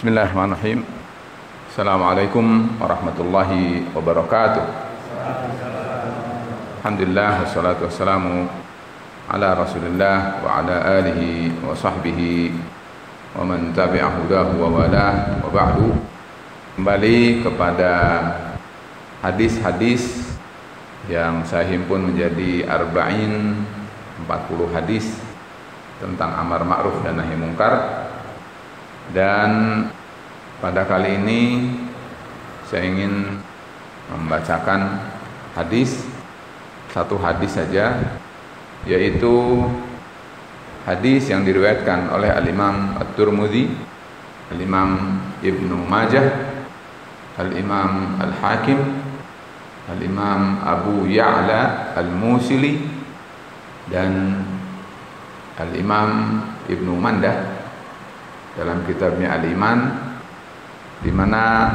Bismillahirrahmanirrahim. Assalamualaikum warahmatullahi wabarakatuh. Alhamdulillah wassalatu wassalamu ala Rasulillah wa ala alihi wa sahbihi wa man tabi'a hudahu wa wala wa ba'du. Kembali kepada hadis-hadis yang saya himpun menjadi arba'in, 40 hadis tentang amar ma'ruf dan nahi mungkar. Dan pada kali ini saya ingin membacakan satu hadis saja, yaitu hadis yang diriwayatkan oleh Al-Imam At-Tirmidzi, Al-Imam Ibnu Majah, Al-Imam Al-Hakim, Al-Imam Abu Ya'la Al-Musili, dan Al-Imam Ibnu Mandah dalam kitabnya Al-Iman, di mana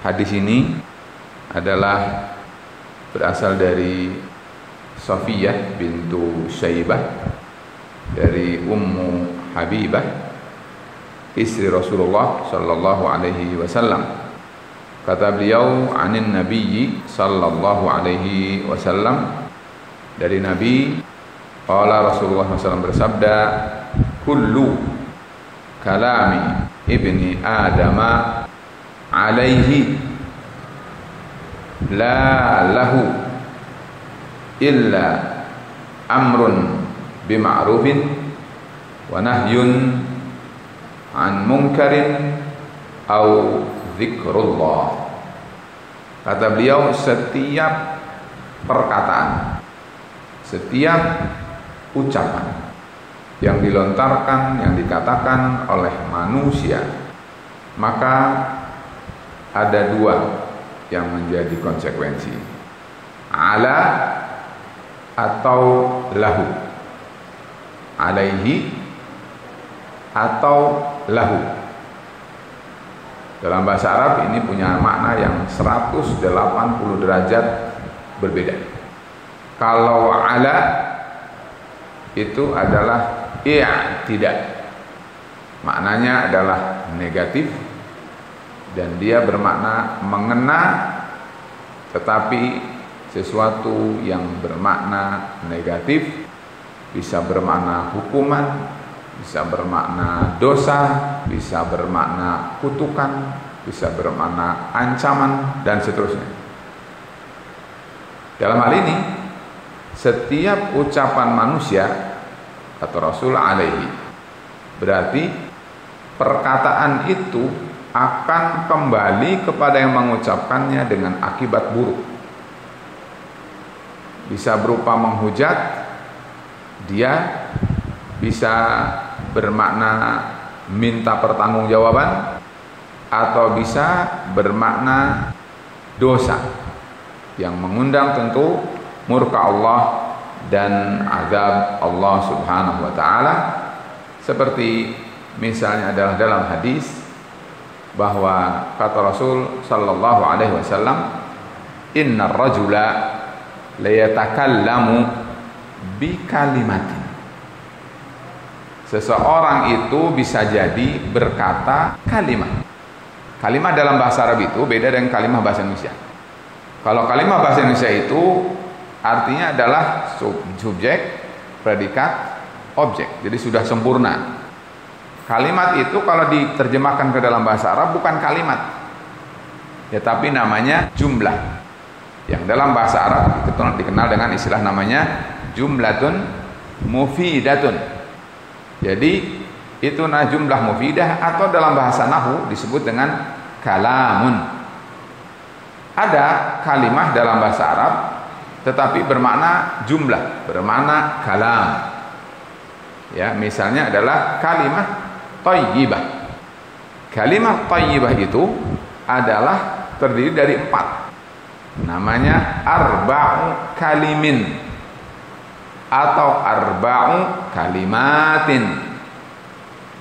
hadis ini adalah berasal dari Safiyah bintu Syaibah dari Ummu Habibah, istri Rasulullah sallallahu alaihi wasallam. Kata beliau, anin nabiyyi sallallahu alaihi wasallam, dari Nabi, qala Rasulullah SAW bersabda, kullu kalami ibni adama alaihi la lahu illa amrun bima'rufin wa nahyun an munkarin au zikrullah. Kata beliau, setiap perkataan, setiap ucapan yang dilontarkan, yang dikatakan oleh manusia, maka ada dua yang menjadi konsekuensi, ala atau lahu, alaihi atau lahu. Dalam bahasa Arab ini punya makna yang 180 derajat berbeda. Kalau ala itu adalah tidak, maknanya adalah negatif, dan dia bermakna mengena, tetapi sesuatu yang bermakna negatif bisa bermakna hukuman, bisa bermakna dosa, bisa bermakna kutukan, bisa bermakna ancaman, dan seterusnya. Dalam hal ini, setiap ucapan manusia, kata Rasul alaihi, berarti perkataan itu akan kembali kepada yang mengucapkannya dengan akibat buruk. Bisa berupa menghujat, dia bisa bermakna minta pertanggungjawaban, atau bisa bermakna dosa yang mengundang tentu murka Allah dan azab Allah subhanahu wa ta'ala. Seperti misalnya adalah dalam hadis bahwa kata Rasul sallallahu alaihi wasallam, innar rajula layatakallamu bi kalimatin, seseorang itu bisa jadi berkata kalimat. Kalimat dalam bahasa Arab itu beda dengan kalimat bahasa Indonesia. Kalau kalimat bahasa Indonesia itu artinya adalah subjek, predikat, objek. Jadi sudah sempurna. Kalimat itu kalau diterjemahkan ke dalam bahasa Arab bukan kalimat, ya, tapi namanya jumlah. Yang dalam bahasa Arab itu dikenal dengan istilah namanya jumlatun mufidatun. Jadi itu jumlah mufidah, atau dalam bahasa nahwu disebut dengan kalamun. Ada kalimah dalam bahasa Arab tetapi bermakna jumlah, bermakna kalam. Ya, misalnya adalah kalimat thayyibah. Kalimat thayyibah itu adalah terdiri dari 4. Namanya arba'u kalimin atau arba'u kalimatin.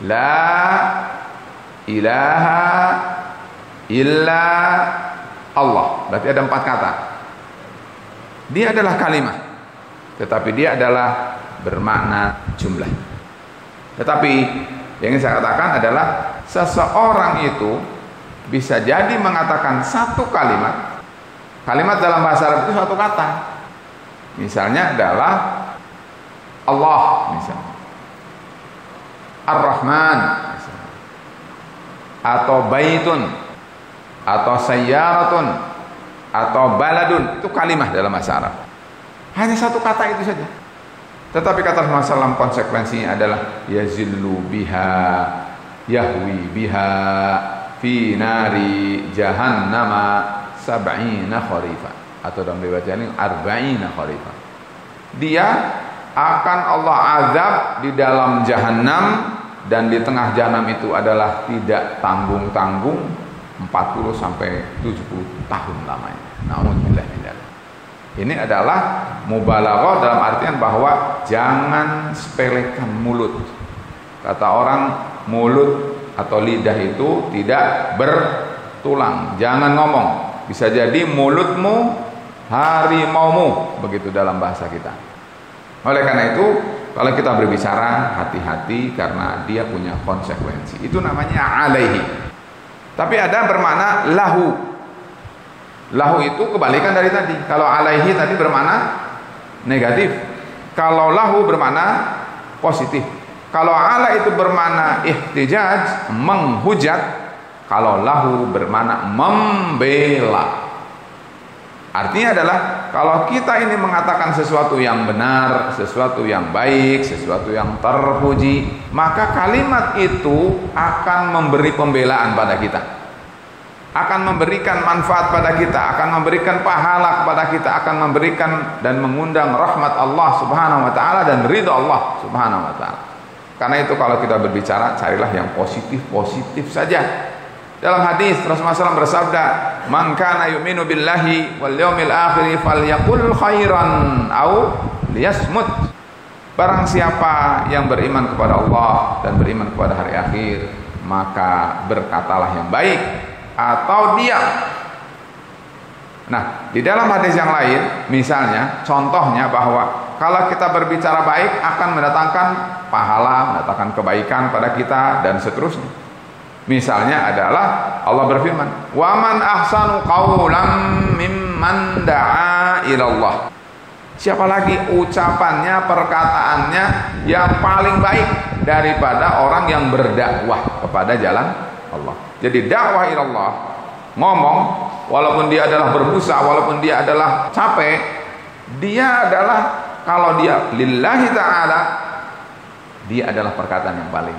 La ilaha illa Allah. Berarti ada 4 kata. Dia adalah kalimat, tetapi dia adalah bermakna jumlah. Tetapi yang ingin saya katakan adalah seseorang itu bisa jadi mengatakan satu kalimat. Kalimat dalam bahasa Arab itu suatu kata. Misalnya adalah Allah, misalnya Ar-Rahman, misalnya, atau baitun, atau sayyaratun, atau baladun. Itu kalimat dalam bahasa Arab. Hanya satu kata itu saja. Tetapi kata Rasulullah SAW konsekuensinya adalah yazillu biha, yahwi biha fi nari jahannama sab'ina kharifa, atau dalam riwayat ini arba'ina kharifa. Dia akan Allah azab di dalam jahanam, dan di tengah jahanam itu adalah tidak tanggung-tanggung 40 sampai 70 tahun lamanya. Na'udzubillah min dzalik. Ini adalah mubalaghah dalam artian bahwa jangan sepelekan mulut. Kata orang, mulut atau lidah itu tidak bertulang. Jangan ngomong. Bisa jadi mulutmu harimaumu, begitu dalam bahasa kita. Oleh karena itu, kalau kita berbicara, hati-hati karena dia punya konsekuensi. Itu namanya alaihi. Tapi ada bermakna lahu. Lahu itu kebalikan dari tadi. Kalau alaihi tadi bermakna negatif. Kalau lahu bermakna positif. Kalau ala itu bermakna ihtijaj, menghujat. Kalau lahu bermakna membela. Artinya adalah kalau kita ini mengatakan sesuatu yang benar, sesuatu yang baik, sesuatu yang terpuji, maka kalimat itu akan memberi pembelaan pada kita, akan memberikan manfaat pada kita, akan memberikan pahala kepada kita, akan memberikan dan mengundang rahmat Allah Subhanahu wa taala dan ridha Allah Subhanahu wa taala. Karena itu kalau kita berbicara, carilah yang positif-positif saja. Dalam hadis Rasulullah SAW bersabda, "Man kana yu'minu billahi wal yawmil akhir falyaqul khairan aw liyasmut." Barang siapa yang beriman kepada Allah dan beriman kepada hari akhir, maka berkatalah yang baik atau diam. Nah, di dalam hadis yang lain, misalnya contohnya bahwa kalau kita berbicara baik akan mendatangkan pahala, mendatangkan kebaikan pada kita dan seterusnya. Misalnya adalah Allah berfirman, "Wa man ahsanu qawlan mimman da'a ilallah." Siapa lagi ucapannya, perkataannya yang paling baik daripada orang yang berdakwah kepada jalan Allah. Jadi dakwah ilallah, ngomong walaupun dia adalah berbusa, walaupun dia adalah capek, dia adalah, kalau dia lillahi ta'ala, dia adalah perkataan yang paling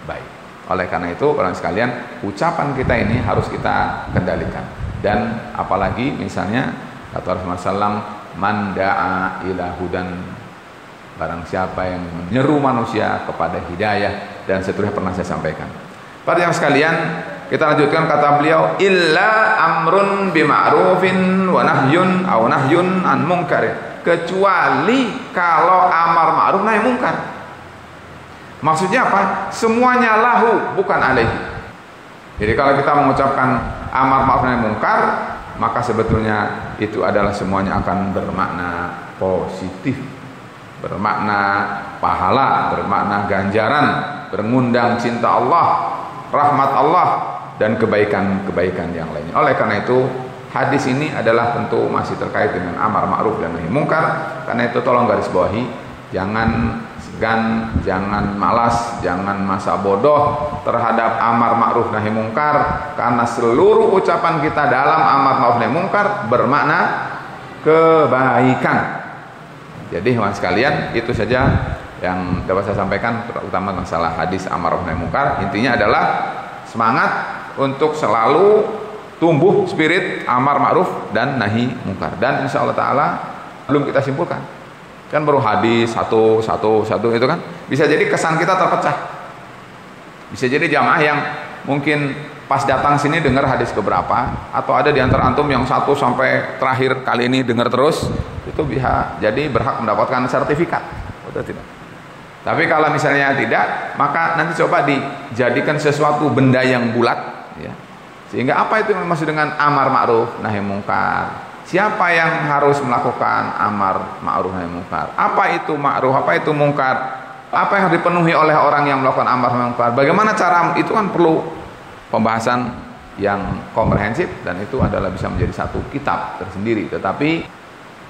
baik. Oleh karena itu, orang sekalian, ucapan kita ini harus kita kendalikan. Dan apalagi misalnya kata Rasulullah SAW, "Man da'a ila hudan." Barang siapa yang menyeru manusia kepada hidayah, dan seterusnya pernah saya sampaikan. Para jamaah sekalian, kita lanjutkan kata beliau, "Illa amrun bima'rufin wa nahyun aw nahyun an munkar." Kecuali kalau amar ma'ruf nahi munkar. Maksudnya apa? Semuanya lahu, bukan alaihi. Jadi kalau kita mengucapkan amar ma'ruf nahi munkar, maka sebetulnya itu adalah semuanya akan bermakna positif, bermakna pahala, bermakna ganjaran, mengundang cinta Allah, rahmat Allah, dan kebaikan-kebaikan yang lainnya. Oleh karena itu, hadis ini adalah tentu masih terkait dengan amar ma'ruf dan nahi munkar. Karena itu tolong garis bawahi, jangan segan, jangan malas, jangan masa bodoh terhadap amar ma'ruf nahi munkar, karena seluruh ucapan kita dalam amar ma'ruf nahi munkar bermakna kebaikan. Jadi teman sekalian, itu saja yang dapat saya sampaikan, terutama masalah hadis amar ma'ruf nahi munkar. Intinya adalah semangat untuk selalu tumbuh spirit amar ma'ruf dan nahi munkar. Dan insya Allah ta'ala belum kita simpulkan, kan baru hadis satu itu kan, bisa jadi kesan kita terpecah. Bisa jadi jamaah yang mungkin pas datang sini dengar hadis keberapa, atau ada di antara antum yang 1 sampai terakhir kali ini dengar terus, itu bisa jadi berhak mendapatkan sertifikat. Udah tidak. Tapi kalau misalnya tidak, maka nanti coba dijadikan sesuatu benda yang bulat, ya. Sehingga apa itu maksud dengan amar ma'ruf nahi munkar? Siapa yang harus melakukan amar ma'ruf nahi munkar? Apa itu ma'ruf? Apa itu munkar? Apa yang harus dipenuhi oleh orang yang melakukan amar ma'ruf? Bagaimana cara itu kan perlu pembahasan yang komprehensif, dan itu adalah bisa menjadi satu kitab tersendiri. Tetapi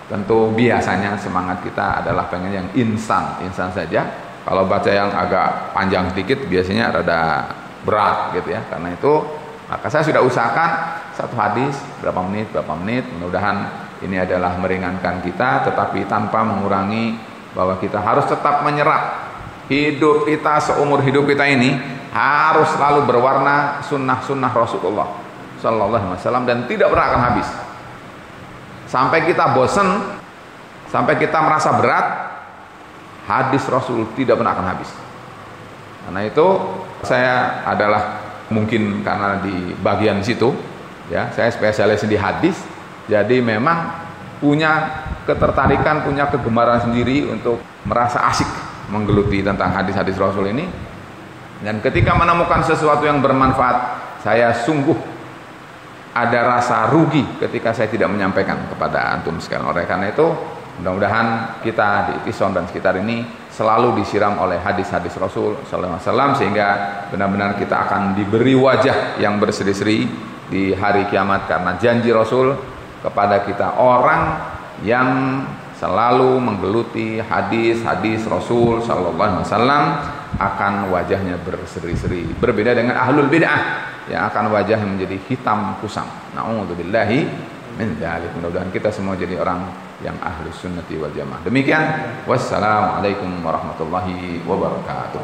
tentu biasanya semangat kita adalah pengen yang instan saja. Kalau baca yang agak panjang sedikit biasanya rada berat gitu ya. Karena itu maka saya sudah usahakan satu hadis berapa menit, mudah-mudahan ini adalah meringankan kita, tetapi tanpa mengurangi bahwa kita harus tetap menyerap hidup kita, seumur hidup kita ini harus selalu berwarna sunnah-sunnah Rasulullah Sallallahu Alaihi Wasallam, dan tidak pernah akan habis. Sampai kita bosan, sampai kita merasa berat, hadis Rasul tidak pernah akan habis. Karena itu saya adalah mungkin karena di bagian situ ya, saya spesialis di hadis, jadi memang punya ketertarikan, punya kegemaran sendiri untuk merasa asik menggeluti tentang hadis-hadis Rasul ini. Dan ketika menemukan sesuatu yang bermanfaat, saya sungguh ada rasa rugi ketika saya tidak menyampaikan kepada antum sekalian. Oleh karena itu mudah-mudahan kita di Itison dan sekitar ini selalu disiram oleh hadis-hadis Rasul Sallallahu Alaihi Wasallam, sehingga benar-benar kita akan diberi wajah yang berseri-seri di hari kiamat, karena janji Rasul kepada kita, orang yang selalu menggeluti hadis-hadis Rasul Sallallahu Alaihi Wasallam akan wajahnya berseri-seri. Berbeda dengan ahlul bid'ah yang akan wajahnya menjadi hitam kusam. Na'udzubillahi min dzalik. Mudah-mudahan kita semua jadi orang yang ahlus sunnati wal jamaah. Demikian, wassalamualaikum warahmatullahi wabarakatuh.